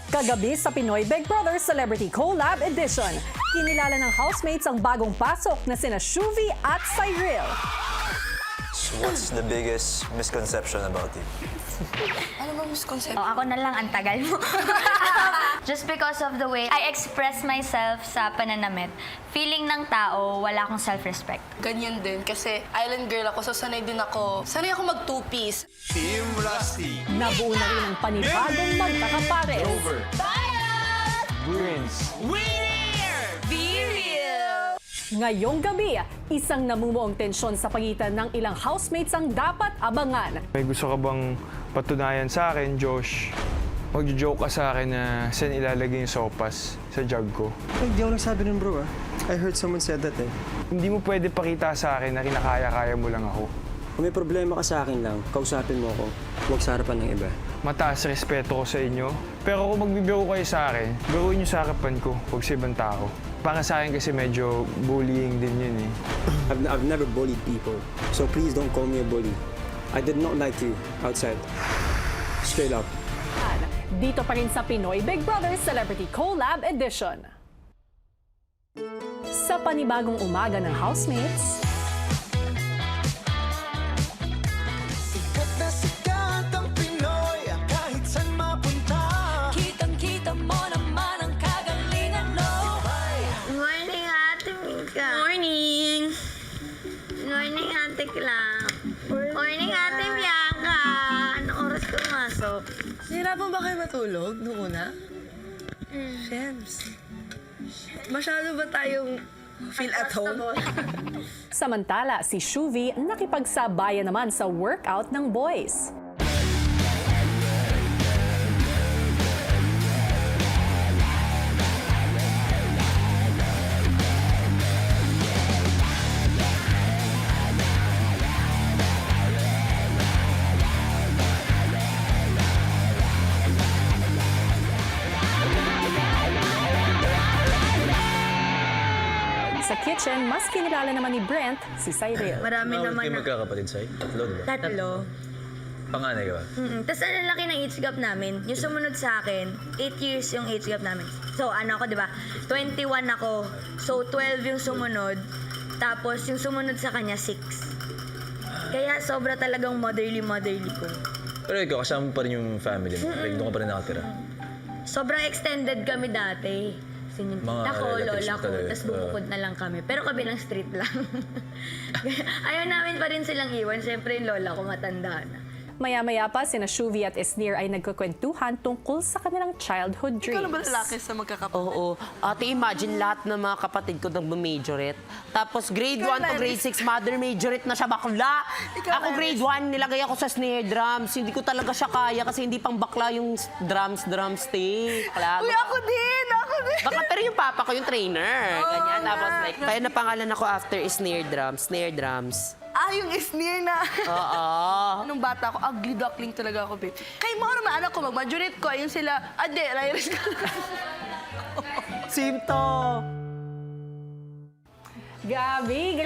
Kagabi sa Pinoy Big Brother Celebrity Collab Edition, kinilala ng housemates ang bagong pasok na sina Shuvi at Cyril. So what's the biggest misconception about you? Ano ba misconception? Ako na lang, ang tagal mo. Just because of the way I express myself sa pananamit, feeling ng tao, wala akong self-respect. Ganyan din. Kasi island girl ako, so sanay ako mag two-piece. Team Rusty. Nabuo na rin ang panibagong magkakapares. Over. Wins. Ngayong gabi, isang namumuong tensyon sa pagitan ng ilang housemates ang dapat abangan. May gusto ka bang patunayan sa akin, Josh? Magjo-joke ka sa akin na saan ilalagay yung sopas sa jug ko. Hindi ako nagsabi nun, bro, ah. I heard someone said that, eh. Hindi mo pwede pakita sa akin na kinakaya-kaya mo lang ako. Kung may problema ka sa akin lang, kausapin mo ako. Huwag sa harapan ng iba. Mataas respeto ko sa inyo. Pero kung magbibiro kayo sa akin, biruin niyo sa harapan ko, huwag sa ibang tao. Para sa akin kasi medyo bullying din yun eh. I've never bullied people. So please don't call me a bully. I did not like you outside. Straight up. Dito pa rin sa Pinoy Big Brother Celebrity Collab Edition. Sa panibagong umaga ng housemates, Sikat na sikat ang Pinoy, kahit saan mapunta. Kitang-kita mo naman ang kagalingan, no? Morning, Ate Mika. Morning. Morning, Ate Clam. Morning, Ate Bianca. Anong oras ka pumasok? Nahirapan ba kayo matulog noong una? Shems. Masyado ba tayong feel at home? samantala si Shuvi nakipagsabayan naman sa workout ng boys. Sa kitchen, mas kinilala naman ni Brent si Cyril. Marami naman Kayo na. magkakapatid sa'yo? Tatlo, di ba? Tatlo. Panganay ka ba? Tapos ang laki ng age gap namin. Yung sumunod sa akin, 8 years yung age gap namin. So ano ako, di ba? 21 ako. So 12 yung sumunod. Tapos yung sumunod sa kanya, 6. Kaya sobra talagang motherly ko. Pero ikaw, kasama mo pa rin yung family mo. Like, doon ka pa rin nakatira. Sobrang extended kami dati. Yung Mga tita ko, relatives lola mo ko, talaga. tapos bumukod na lang kami. Pero kabilang street lang. Ayaw namin pa rin silang iwan. Siyempre yung lola ko matanda na. Maya-maya pa, sina Shuvi at Esnir ay nagkukwentuhan tungkol sa kanilang childhood dreams. Ikaw na ba lalaki sa magkakapatid? Oo. Ate, imagine lahat ng mga kapatid ko nag-majorette. Tapos grade 1 to grade 6, mother majorette na siya bakla. Ako grade 1, nilagay ako sa snare drums. Hindi ko talaga siya kaya kasi hindi pang bakla yung drumstick. Uy, ako din! Baka pero yung papa ko yung trainer. Ganyan. Tapos like, kaya napangalan ako after is snare drums. Snare drums. Ah, yung isneer na. Oo. Nung bata ako, ugly duckling talaga ako, babe. Kaya mga naman anak ko, mag-majorate ko, ayun sila, ade, layers ka. Simto. Grabe,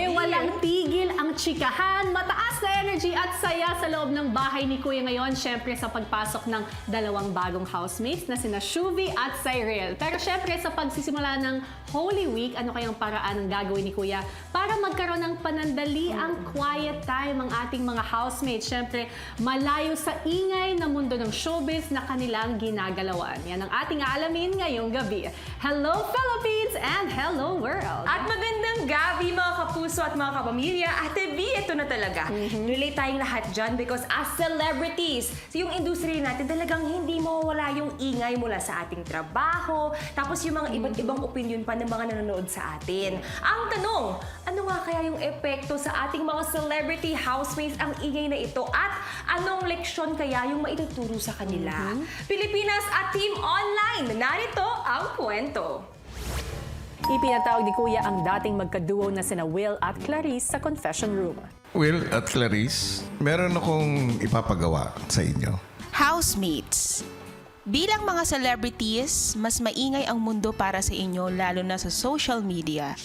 walang tigil ang chikahan, mataas na energy at saya sa loob ng bahay ni Kuya ngayon. Syempre sa pagpasok ng dalawang bagong housemates na sina Shuvi at Cyril. Pero syempre sa pagsisimula ng Holy Week, ano kayang paraan ang gagawin ni Kuya para magkaroon ng panandali ang quiet time ang ating mga housemates. Syempre malayo sa ingay na mundo ng showbiz na kanilang ginagalawan. Yan ang ating aalamin ngayong gabi. Hello Philippines and hello world! At magandang gabi mga kapuso at mga kapamilya. Ate B, ito na talaga. Relate tayong lahat dyan because as celebrities, yung industry natin talagang hindi mawawala yung ingay mula sa ating trabaho, tapos yung mga iba't ibang opinion pa ng mga nanonood sa atin. Ang tanong, ano nga kaya yung epekto sa ating mga celebrity housemates ang ingay na ito at anong leksyon kaya yung maituturo sa kanila? Pilipinas at Team Online, narito ang kwento. Ipinatawag ni Kuya ang dating magkaduo na sina Will at Clarice sa confession room. Will at Clarice, meron akong ipapagawa sa inyo. Housemates. Bilang mga celebrities, mas maingay ang mundo para sa inyo lalo na sa social media.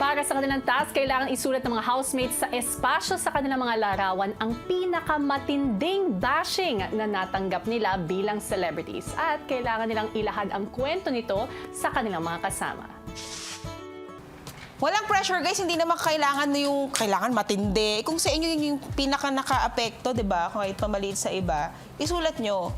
Para sa kanilang task, kailangan isulat ng mga housemates sa espasyo sa kanilang mga larawan ang pinakamatinding bashing na natanggap nila bilang celebrities. At kailangan nilang ilahad ang kwento nito sa kanilang mga kasama. Walang pressure guys, hindi naman kailangan matindi. Kung sa inyo yung pinaka naka-apekto, 'di ba? Kahit pamaliit sa iba, isulat nyo.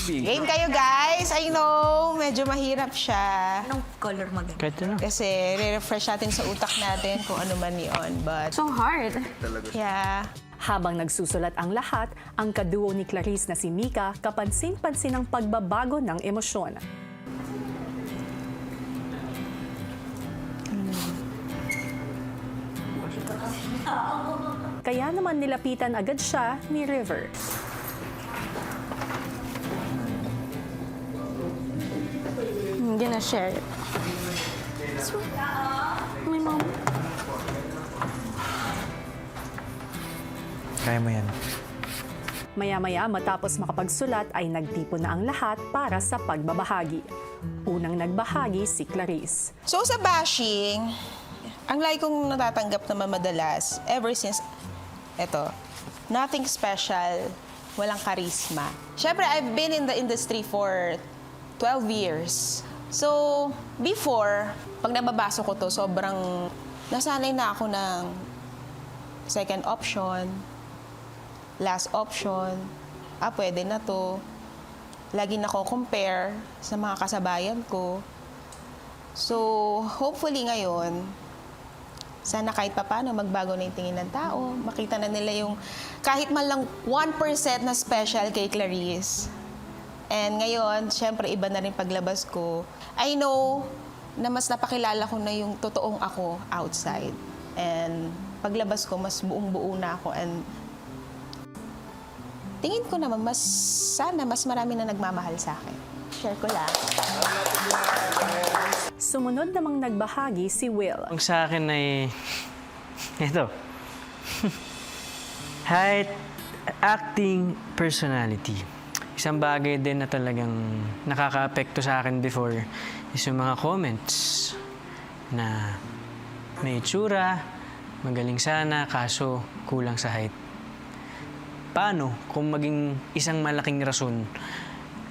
Game kayo guys. I know, medyo mahirap siya. Anong color maganda? Kahit ano. Kasi re-refresh natin sa utak natin kung ano man yun. But So hard. yeah. Habang nagsusulat ang lahat, ang kaduo ni Clarice na si Mika kapansin-pansin ang pagbabago ng emosyon. Kaya naman nilapitan agad siya ni River. I'm gonna share it. My mom. Kaya mo yan. Maya-maya matapos makapagsulat ay nagtipon na ang lahat para sa pagbabahagi. Unang nagbahagi si Clarice. So sa bashing, ang like kong natatanggap naman madalas, ever since, nothing special, walang charisma. Siyempre, I've been in the industry for 12 years. So, before, pag nababasa ko to, sobrang nasanay na ako ng second option, last option, pwede na to. Lagi na ko compare sa mga kasabayan ko. So, hopefully ngayon, sana kahit papaano magbago na yung tingin ng tao. Makita na nila yung kahit man lang 1% na special kay Clarice. And ngayon, syempre iba na rin paglabas ko. I know na mas napakilala ko na yung totoong ako outside. And paglabas ko, mas buong-buo na ako. And tingin ko naman, sana mas marami na nagmamahal sa akin. Share ko lang. Sumunod namang nagbahagi si Will. Ang sa akin ay, ito, height, acting, personality. Isang bagay din na talagang nakaka-apekto sa akin before is yung mga comments na may itsura, magaling sana, kaso kulang sa height. Paano kung maging isang malaking rason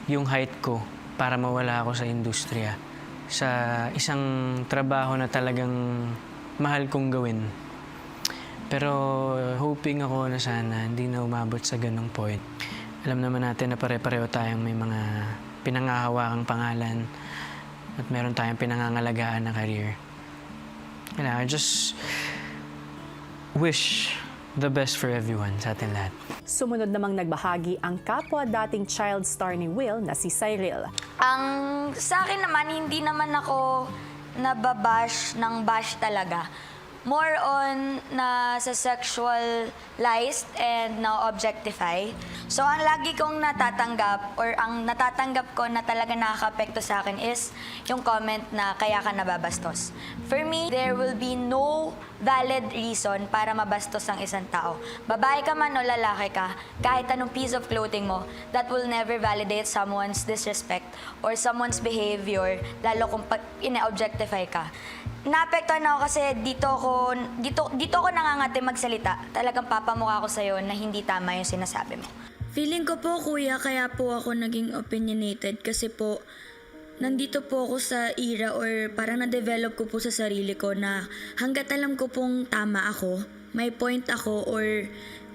yung height ko para mawala ako sa industriya? Sa isang trabaho na talagang mahal kong gawin. Pero hoping ako na sana hindi na umabot sa ganong point. Alam naman natin na pare-pareho tayong may mga pinangahawakang pangalan at meron tayong pinangangalagaan na career. I just wish the best for everyone sa atin lahat. Sumunod namang nagbahagi ang kapwa dating child star ni Will na si Cyril. Ang sa akin naman, hindi naman ako nababash ng bash talaga. More on na sa sexualized and na objectify. So ang lagi kong natatanggap or ang natatanggap ko na talaga nakaka-apekto sa akin is yung comment na kaya ka nababastos. For me, there will be no valid reason para mabastos ang isang tao. Babae ka man o lalaki ka, kahit anong piece of clothing mo, that will never validate someone's disrespect or someone's behavior, lalo kung ina-objectify ka. Naapektuhan ako kasi dito ako nangangati magsalita. Talagang papamukha ko sa'yo na hindi tama yung sinasabi mo. Feeling ko po, kuya, kaya po ako naging opinionated kasi po, nandito po ako sa era or parang na-develop ko po sa sarili ko na hanggat alam ko pong tama ako, may point ako or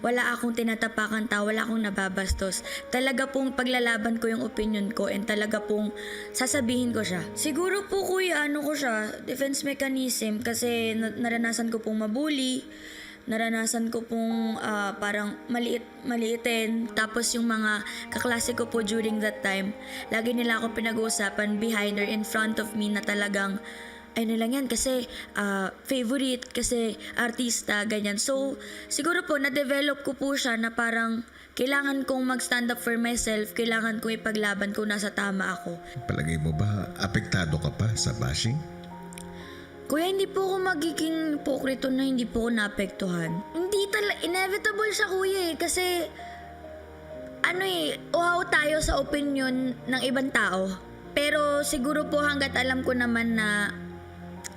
wala akong tinatapakan tao, wala akong nababastos. Talaga pong paglalaban ko yung opinion ko and talaga pong sasabihin ko siya. Siguro po kuya, defense mechanism kasi naranasan ko pong mabully, naranasan ko pong parang maliitin. Tapos yung mga kaklase ko po during that time, lagi nila ako pinag-uusapan behind or in front of me na talagang ay nilang yan kasi favorite, kasi artista, ganyan. So, siguro po, na-develop ko po siya na parang kailangan kong mag-stand up for myself, kailangan kong ipaglaban kung nasa tama ako. Palagay mo ba, apektado ka pa sa bashing? Kuya, hindi po ako magiging hipokrito na hindi po ako naapektuhan. Hindi inevitable siya, kuya, kasi uhaw tayo sa opinion ng ibang tao. Pero siguro po hanggat alam ko naman na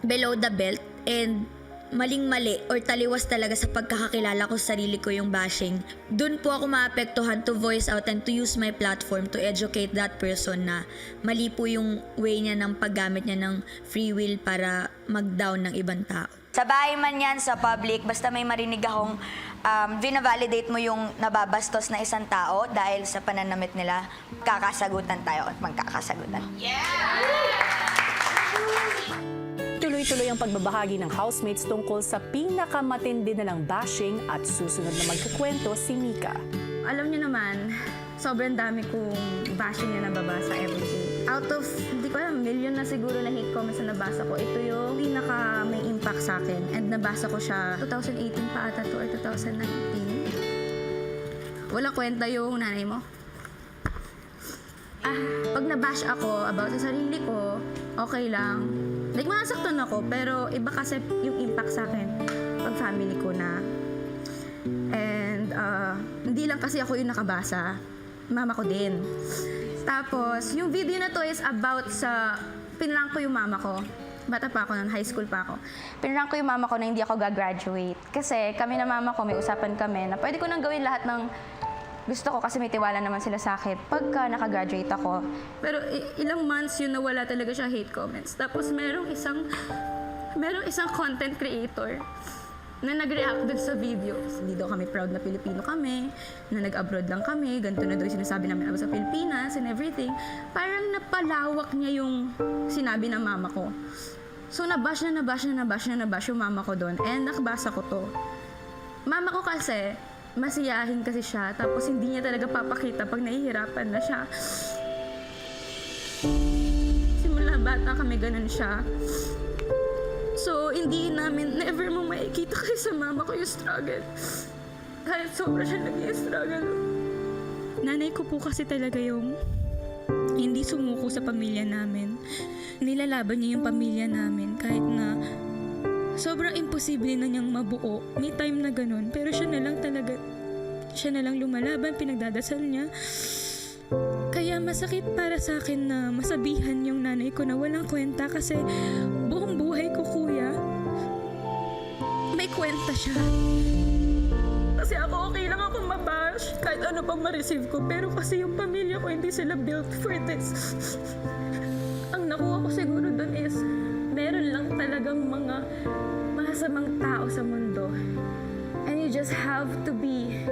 below the belt and maling-mali or taliwas talaga sa pagkakakilala ko sa sarili ko yung bashing, dun po ako maapektuhan to voice out and to use my platform to educate that person na mali po yung way niya ng paggamit niya ng free will para mag-down ng ibang tao. Sa bahay man yan, sa public, basta may marinig akong vina-validate mo yung nababastos na isang tao dahil sa pananamit nila, kakasagutan tayo at magkakasagutan. Tuloy-tuloy ang pagbabahagi ng housemates tungkol sa pinakamatindi na lang bashing at susunod na magkukwento si Mika. Alam niyo naman, sobrang dami kong bashing na nababasa everyday. Out of, hindi ko alam, million na siguro na hate comments na nabasa ko. Ito yung pinaka may impact sa akin. And nabasa ko siya 2018 pa ata to or 2019. Walang kwenta yung nanay mo. Pag nabash ako about sa sarili ko, okay lang. Like, masaktan ako, pero iba kasi yung impact sa akin pag family ko na. And hindi lang kasi ako yung nakabasa, mama ko din. Tapos, yung video na to is about sa pinrank ko yung mama ko. Bata pa ako nun, high school pa ako. Pinrank ko yung mama ko na hindi ako gagraduate. Kasi kami na mama ko, may usapan kami na pwede ko nang gawin lahat ng gusto ko kasi may tiwala naman sila sa akin pagka nakagraduate ako. Pero ilang months yun nawala talaga siya hate comments. Tapos merong isang content creator na nag-react dun sa video. Hindi daw kami proud na Pilipino kami, na nag-abroad lang kami, ganito na daw yung sinasabi namin about sa Pilipinas and everything. Parang napalawak niya yung sinabi ng mama ko. So nabash yung mama ko doon and nakabasa ko to. Mama ko kasi, masiyahin kasi siya, tapos hindi niya talaga papakita pag nahihirapan na siya. Simula bata kami, ganun siya. So, hindi namin, never mo makikita kasi sa mama ko yung struggle. Kahit sobra siya nag-i-struggle. Nanay ko po kasi talaga yung hindi sumuko sa pamilya namin. Nilalaban niya yung pamilya namin kahit na sobrang imposible na niyang mabuo. May time na ganun, pero siya na lang lumalaban, pinagdadasal niya. Kaya masakit para sa akin na masabihan yung nanay ko na walang kwenta kasi buong buhay ko, kuya, may kwenta siya. Kasi ako, okay lang ako mabash, kahit ano pang ma-receive ko, pero kasi yung pamilya ko, hindi sila built for this. Ang nakuha ko siguro doon is, meron lang talagang mga masamang tao sa mundo. And you just have to be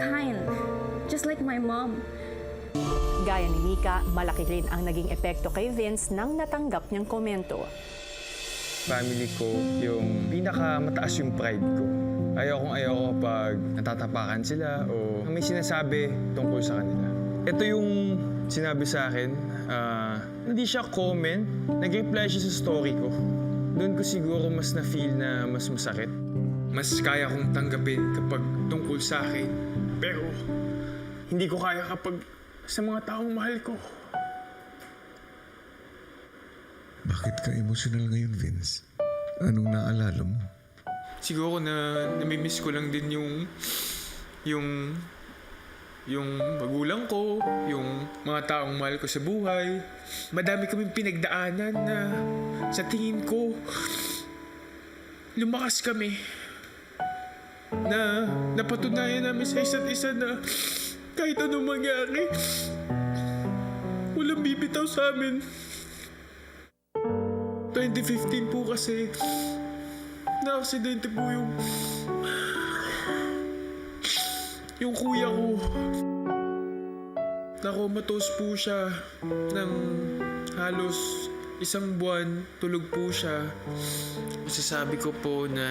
kind. Just like my mom. Gaya ni Mika, malaki rin ang naging epekto kay Vince nang natanggap niyang komento. Family ko, yung pinakamataas yung pride ko. Ayoko pag natatapakan sila o may sinasabi tungkol sa kanila. Ito yung sinabi sa akin, hindi siya comment, nag-reply siya sa story ko. Doon ko siguro mas na-feel na mas masakit. Mas kaya kong tanggapin kapag tungkol sa akin. Pero hindi ko kaya kapag sa mga taong mahal ko. Bakit ka emotional ngayon, Vince? Anong naalala mo? Siguro na namimiss ko lang din yung magulang ko, yung mga taong mahal ko sa buhay. Madami kaming pinagdaanan na sa tingin ko, lumakas kami. Na napatunayan namin sa isa't isa na kahit anong mangyari, walang bibitaw sa amin. 2015 po kasi, na-aksidente po yung kuya ko. Nakomatos po siya ng halos isang buwan, tulog po siya. Masasabi ko po na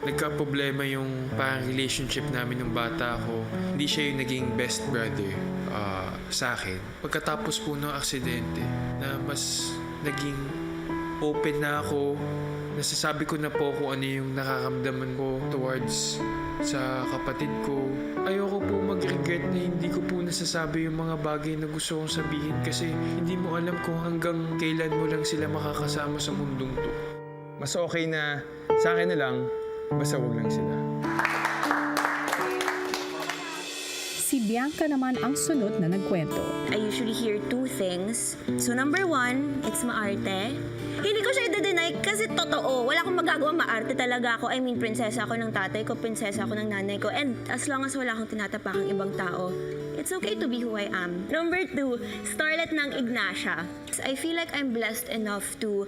nagka-problema yung parang relationship namin nung bata ako. Hindi siya yung naging best brother sa akin. Pagkatapos po ng aksidente, na mas naging open na ako, nasasabi ko na po kung ano yung nakakamdaman ko towards sa kapatid ko. Ayoko po mag-regret na hindi ko po nasasabi yung mga bagay na gusto kong sabihin kasi hindi mo alam kung hanggang kailan mo lang sila makakasama sa mundong to. Mas okay na sa akin na lang, basta wag lang sila. Si Bianca naman ang sunod na nagkwento. I usually hear two things. So number one, it's maarte. Hindi ko siya i-deny kasi totoo. Wala akong magagawa, maarte talaga ako. I mean, prinsesa ako ng tatay ko, prinsesa ako ng nanay ko. And as long as wala akong tinatapakang ibang tao, it's okay to be who I am. Number two, starlet ng Ignacia. I feel like I'm blessed enough to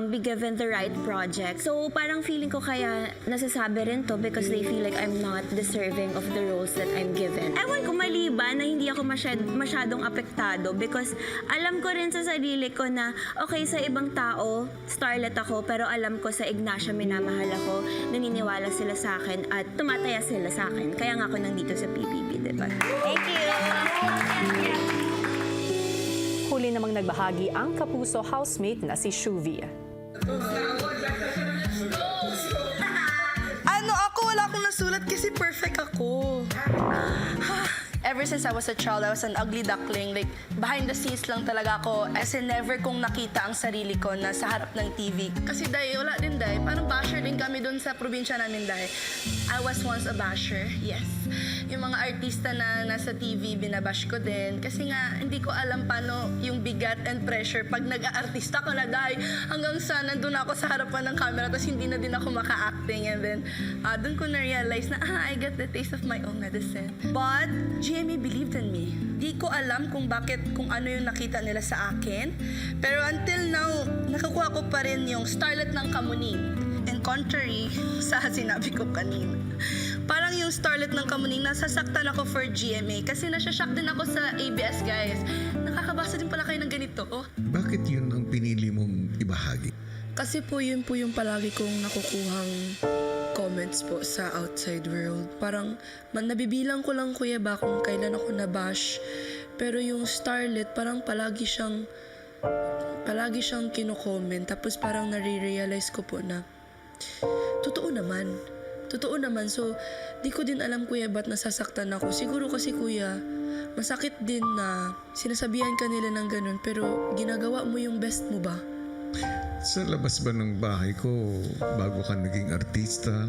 be given the right project. So parang feeling ko kaya nasasabi rin to because they feel like I'm not deserving of the roles that I'm given. Ewan ko, mali ba na hindi ako masyadong apektado because alam ko rin sa sarili ko na okay, sa ibang tao, starlet ako, pero alam ko sa Ignacia minamahal ako, naniniwala sila sa akin at tumataya sila sa akin. Kaya nga ako nandito sa PBB, diba? Thank you! Huli namang nagbahagi ang kapuso housemate na si Shuvi. Ako wala akong nasulat kasi perfect ako. Ever since I was a child, I was an ugly duckling. Like, behind the scenes lang talaga ako. As in, never kong nakita ang sarili ko na sa harap ng TV. Kasi dahil, wala din dahil. Parang basher din kami doon sa probinsya namin dahil. I was once a basher, yes. Yung mga artista na nasa TV, binabash ko din. Kasi nga, hindi ko alam paano yung bigat and pressure pag nag-aartista ko na dahil hanggang sa nandun ako sa harapan ng camera tapos hindi na din ako maka-acting. And then, doon ko na-realize na, I get the taste of my own medicine. But, GMA believed in me. Di ko alam kung ano yung nakita nila sa akin. Pero until now, nakakuha ko pa rin yung starlet ng Kamuning. And contrary sa sinabi ko kanina, parang yung starlet ng Kamuning, nasasaktan ako for GMA kasi nasashock din ako sa ABS, guys. Nakakabasa din pala kayo ng ganito. Bakit yun ang pinili mong ibahagi? Kasi po yun po yung palagi kong nakukuhang comments po sa outside world. Parang nabibilang ko lang, Kuya Ba, kung kailan ako nabash. Pero yung starlet, parang palagi siyang kino-comment. Tapos parang nare-realize ko po na totoo naman. So, di ko din alam, Kuya, ba't nasasaktan ako. Siguro kasi, Kuya, masakit din na sinasabihan ka nila ng ganun, pero ginagawa mo yung best mo ba? Sa labas ba ng bahay ko, bago ka naging artista,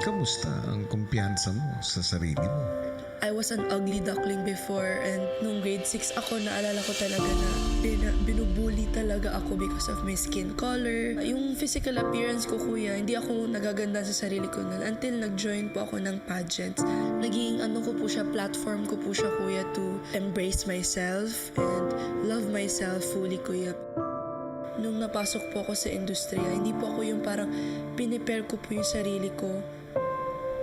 kamusta ang kumpiyansa mo sa sarili mo? I was an ugly duckling before, and nung grade 6 ako, naalala ko talaga na binubully talaga ako because of my skin color. Yung physical appearance ko, Kuya, hindi ako nagaganda sa sarili ko nun until nag-join po ako ng pageants. Naging platform ko po siya, Kuya, to embrace myself and love myself fully, Kuya. Nung napasok po ako sa industriya, hindi po ako yung parang pinipare ko po yung sarili ko.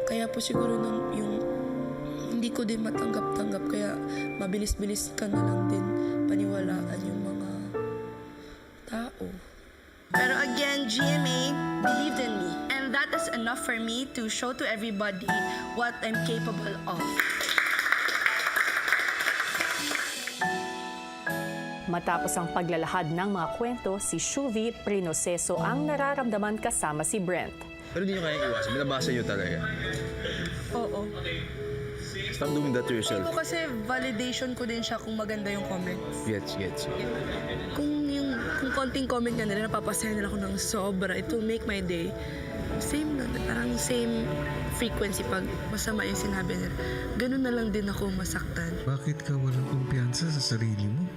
Kaya po siguro yung hindi ko din matanggap-tanggap, kaya mabilis-bilis ka na lang din paniwalaan yung mga tao. Pero again, GMA believed in me. And that is enough for me to show to everybody what I'm capable of. Matapos ang paglalahad ng mga kwento, si Shuvi prinoseso ang nararamdaman kasama si Brent. Pero hindi nyo kaya iwasan. Binabasa nyo talaga. Oo. Stop doing that to yourself. Ko kasi validation ko din siya kung maganda yung comments. Gets. Kung konting comment nga nila, napapasaya nila ako ng sobra. It will make my day. Parang same frequency pag masama yung sinabi nila. Ganun na lang din ako masaktan. Bakit ka walang kumpiyansa sa sarili mo?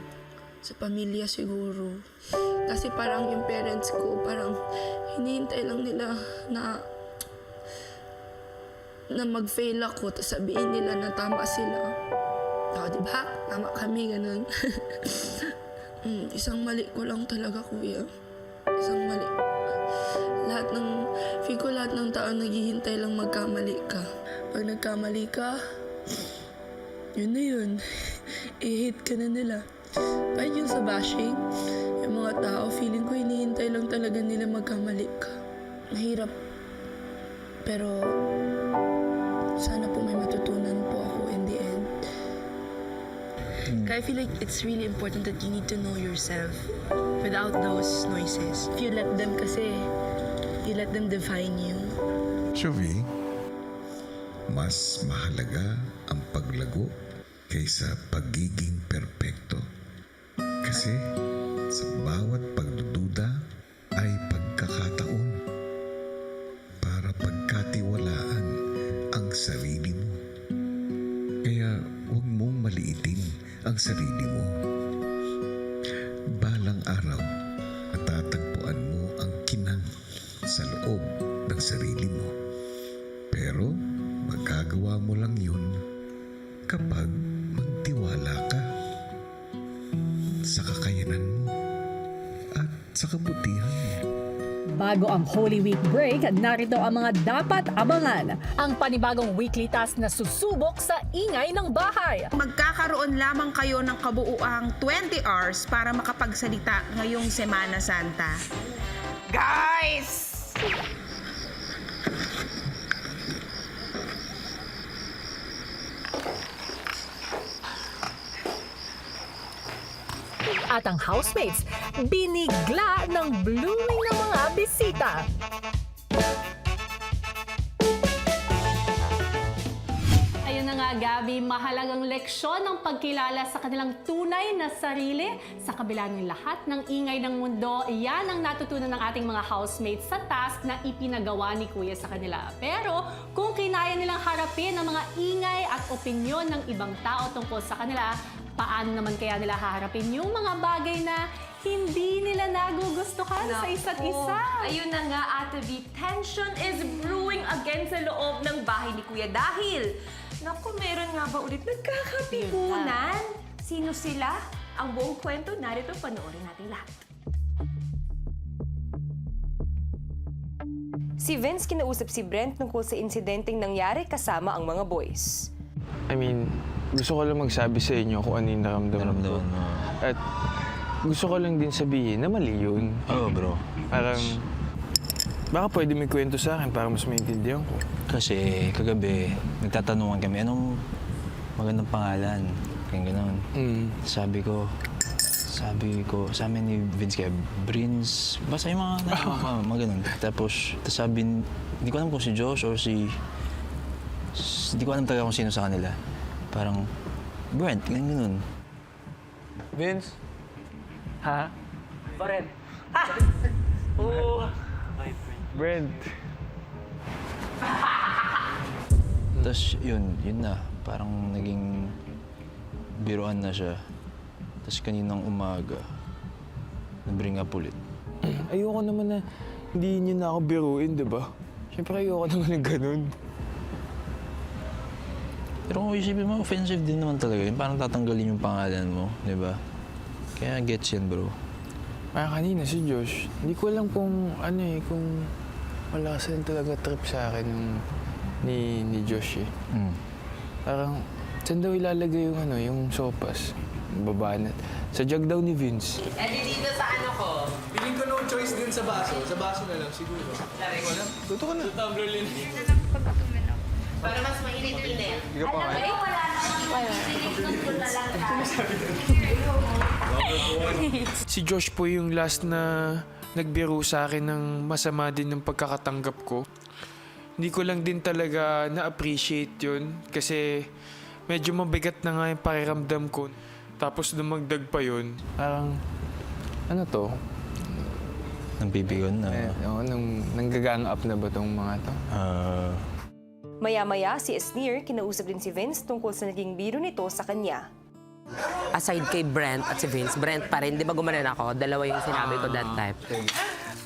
Sa pamilya siguro. Kasi parang yung parents ko, parang hinihintay lang nila na mag-fail ako, tapos sabihin nila na tama sila. Diba? Tama kami, ganun. Isang mali ko lang talaga, Kuya. Isang mali. Feel ko lahat ng tao naghihintay lang magkamali ka. Pag nagkamali ka, yun na yun. I-hate ka na nila. Kahit yun sa bashing, yung mga tao, feeling ko hinihintay lang talaga nila magkamali ka. Mahirap. Pero sana po may matutunan po ako in the end. Kaya I feel like it's really important that you need to know yourself without those noises. If you let them you let them define you. Shuvi, mas mahalaga ang paglago kaysa pagiging perpekto. Kasi sa bawat pagdududa ay pagkakataon para pagkatiwalaan ang sarili mo. Kaya huwag sa loob ng sarili mo. Pero magagawa mo lang yun kapag magtiwala ka sa kakayanan mo at sa kabutihan mo. Bago ang Holy Week break, narito ang mga dapat abangan. Ang panibagong weekly task na susubok sa ingay ng bahay. Magkakaroon lamang kayo ng kabuuang 20 hours para makapagsalita ngayong Semana Santa. Guys! At ang housemates, binigla ng blooming ng mga bisita. Ayun na nga, Gabby, mahalagang leksyon ng pagkilala sa kanilang tunay na sarili. Sa kabila ng lahat ng ingay ng mundo, yan ang natutunan ng ating mga housemates sa task na ipinagawa ni Kuya sa kanila. Pero kung kinaya nilang harapin ang mga ingay at opinyon ng ibang tao tungkol sa kanila, paano naman kaya nila haharapin yung mga bagay na hindi nila nagugustuhan sa isa't isa? Ayun na nga, Ate V, tension is brewing again sa loob ng bahay ni Kuya dahil, naku, meron nga ba ulit nagkakapipunan? Sino sila? Ang buong kwento, narito, panoorin natin lahat. Si Vince kinausap si Brent tungkol sa insidenteng nangyari kasama ang mga boys. I mean, gusto ko lang magsabi sa inyo kung ano yung naramdaman ko. At gusto ko lang din sabihin na mali yun. Oo, bro. Parang, baka pwede may kwento sa akin para mas maintindihan ko. Kasi kagabi, nagtatanungan kami, anong magandang pangalan? Kaya gano'n. Sabi ko, sa amin ni Vince kaya, Brins, basta yung mga gano'n. Tapos sabi, hindi ko alam kung si Josh or hindi ko alam talaga kung sino sa kanila. Parang, Brent, gano'n. Vince? Ha? Brent. Oo. Brent. Tapos yun na. Parang naging biruan na siya. Tapos kaninang umaga, nabring up ulit. Ayoko naman na hindi niyo na ako biruin, di ba? Siyempre ayoko naman ng ganun. Pero kung isipin mo, offensive din naman talaga yun. Parang tatanggalin yung pangalan mo, di ba? Kaya gets yan, bro. Parang kanina si Josh, hindi ko alam kung kung malakas rin talaga trip sa akin ni Josh eh. Parang, saan daw ilalagay yung sopas? Babanat. Sa jug daw ni Vince. Dito sa ano ko. Piling ko no choice din sa baso. Sa baso na lang siguro. Tuto ka na. Para mas mainit-init. Hindi ka pa kaya. Si Josh po yung last na nagbiro sa akin ng masama din ng pagkakatanggap ko. Hindi ko lang din talaga na-appreciate yun kasi medyo mabigat na nga yung pakiramdam ko. Tapos dumagdag pa yun, parang, ano to? Nagbibigon na? Nanggagang up na ba tong mga to? Maya-maya, si Esnir kinausap din si Vince tungkol sa naging biro nito sa kanya. Aside kay Brent at si Vince, Brent pa rin. Di ba gumanon ako? Dalawa yung sinabi ko that time.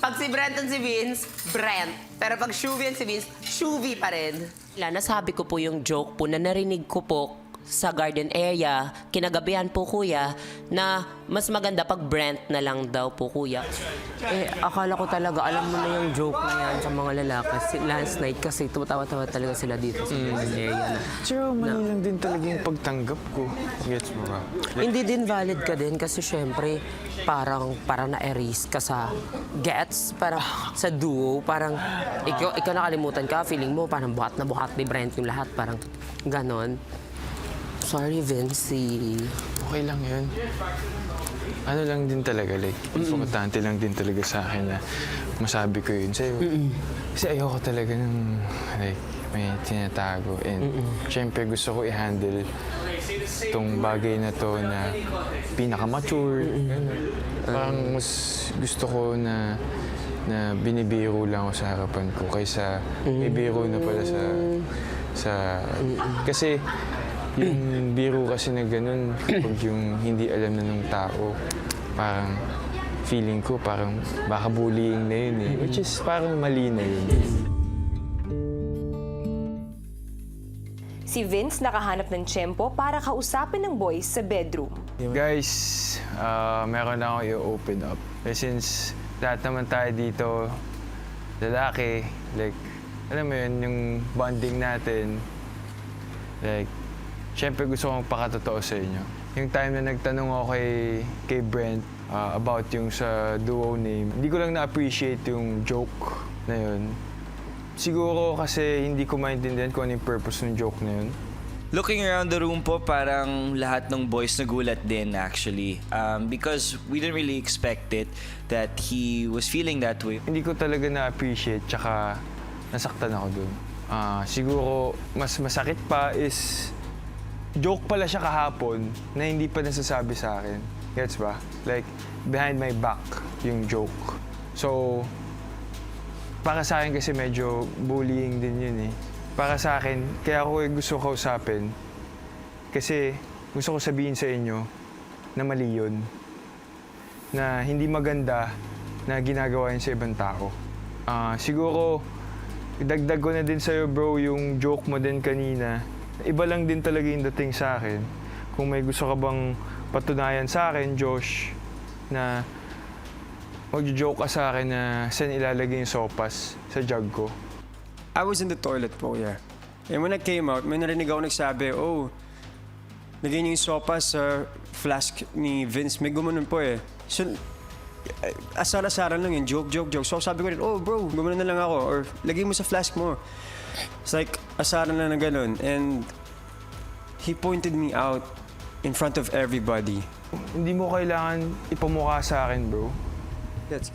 Pag si Brent at si Vince, Brent. Pero pag Shuvie at si Vince, Shuvie pa rin. Nasabi ko po yung joke po na narinig ko po sa garden area, kinagabihan po kuya, na mas maganda pag Brent na lang daw po kuya. Akala ko talaga, alam mo na yung joke na yan sa mga lalaki. Last night kasi tumatawa-tawa talaga sila dito sa garden area na. Pero mali lang din talaga yung pagtanggap ko. Gets mo ba? Hindi din valid ka din kasi syempre parang na-erase ka sa gets, parang sa duo, parang ikaw nakalimutan ka, feeling mo parang buhat na buhat ni Brent yung lahat, parang ganon. Sorry, Vince. Okay lang yun. Ano lang din talaga, like, importante lang din talaga sa akin na masabi ko yun sa'yo. Kasi ayoko talaga ng, like, may tinatago. And syempre gusto ko i-handle itong bagay na to na pinaka-mature. Parang mas gusto ko na binibiro lang ako sa harapan ko kaysa ibiro na pala kasi yung biro kasi na ganun, pag yung hindi alam na ng tao, parang feeling ko parang baka bullying na yun eh. Which is parang mali na yun. Si Vince nakahanap ng tiyempo para kausapin ng boys sa bedroom. Guys, meron na ako i-open up. Since lahat naman tayo dito, lalaki, like, alam mo yun, yung bonding natin, like, syempre gusto kong pakatotoo sa inyo. Yung time na nagtanong ako kay Brent about yung sa duo name, hindi ko lang na-appreciate yung joke na yun. Siguro kasi hindi ko maintindihan kung ano yung purpose ng joke na yun. Looking around the room po, parang lahat ng boys nagulat din actually. Because we didn't really expect it that he was feeling that way. Hindi ko talaga na-appreciate, tsaka nasaktan ako dun. Siguro mas masakit pa is joke pala siya kahapon na hindi pa nasasabi sa akin. Gets ba? Like, behind my back yung joke. So, para sa akin kasi medyo bullying din yun eh. Para sa akin, kaya ako gusto kausapin kasi gusto ko sabihin sa inyo na mali yun. Na hindi maganda na ginagawa yun sa ibang tao. Siguro, idagdag ko na din sa'yo bro yung joke mo din kanina. Iba lang din talaga yung dating sa akin. Kung may gusto ka bang patunayan sa akin, Josh, na mag-joke ka sa akin na saan ilalagay yung sopas sa jug ko. I was in the toilet po, yeah. And when I came out, may narinig ako nagsabi, oh, lagay niyo yung sopas sa flask ni Vince. May gumanon po eh. So, asar-asaran lang yun, joke. So sabi ko rin, oh bro, gumanon na lang ako. Or lagay mo sa flask mo. It's like, asaran lang na ganun. And he pointed me out in front of everybody. Hindi mo kailangan ipamukha sa akin, bro. Gets.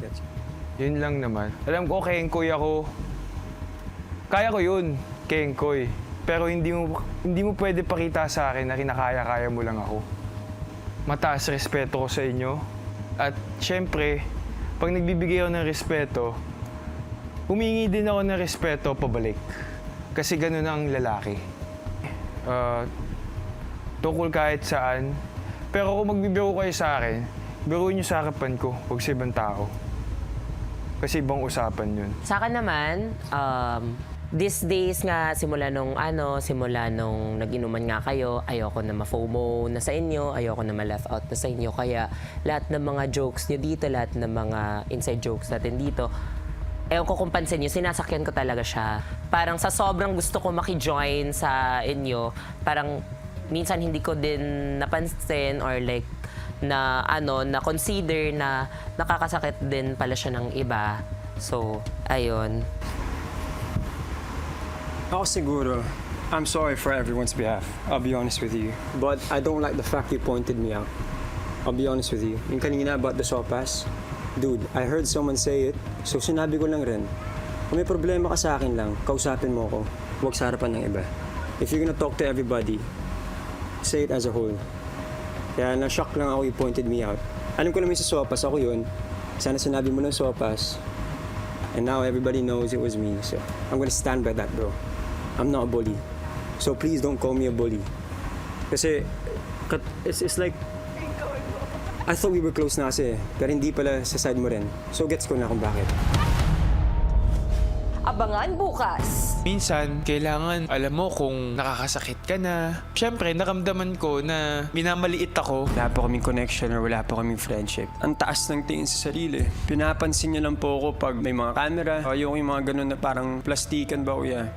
Yun lang naman. Alam ko, kengkoy ako. Kaya ko yun, kengkoy. Pero hindi mo pwede pakita sa akin na kinakaya-kaya mo lang ako. Mataas respeto ko sa inyo. At syempre, pag nagbibigay ako ng respeto, humingi din ako ng respeto pabalik. Kasi ganun ang lalaki. Tungkol kahit saan. Pero kung magbibiro kayo sa akin, biruin niyo sa harapan ko, huwag sa ibang tao. Kasi ibang usapan yun. Sa akin naman, these days nga, simula nung nag-inuman nga kayo, ayoko na ma-FOMO na sa inyo, ayoko na ma-left out na sa inyo. Kaya lahat ng mga jokes nyo dito, lahat ng mga inside jokes natin dito, ewan ko kung pansin nyo, sinasakyan ko talaga siya. Parang sa sobrang gusto ko maki-join sa inyo, parang minsan hindi ko din napansin or like na consider na nakakasakit din pala siya ng iba. So, ayun. Ako siguro, I'm sorry for everyone's behalf. I'll be honest with you. But I don't like the fact you pointed me out. I'll be honest with you. Yung kanina about the sopas, dude, I heard someone say it, so sinabi ko lang rin. Kung may problema ka sa akin lang, kausapin mo ako. Huwag sa harapan ng iba. If you're gonna talk to everybody, say it as a whole. Kaya na-shock lang ako you pointed me out. Alam ko naman sa sopas, ako yun. Sana sinabi mo ng sopas. And now everybody knows it was me. So I'm gonna stand by that, bro. I'm not a bully. So please don't call me a bully. Kasi it's like, I thought we were close na kasi, pero hindi pala sa side mo rin. So gets ko na kung bakit. Abangan bukas. Minsan, kailangan alam mo kung nakakasakit ka na. Siyempre, naramdaman ko na minamaliit ako. Wala po kaming connection or wala po kaming friendship. Ang taas ng tingin sa sarili. Pinapansin niyo lang po ako pag may mga camera. Ayoko yung mga ganun na parang plastikan ba, kuya.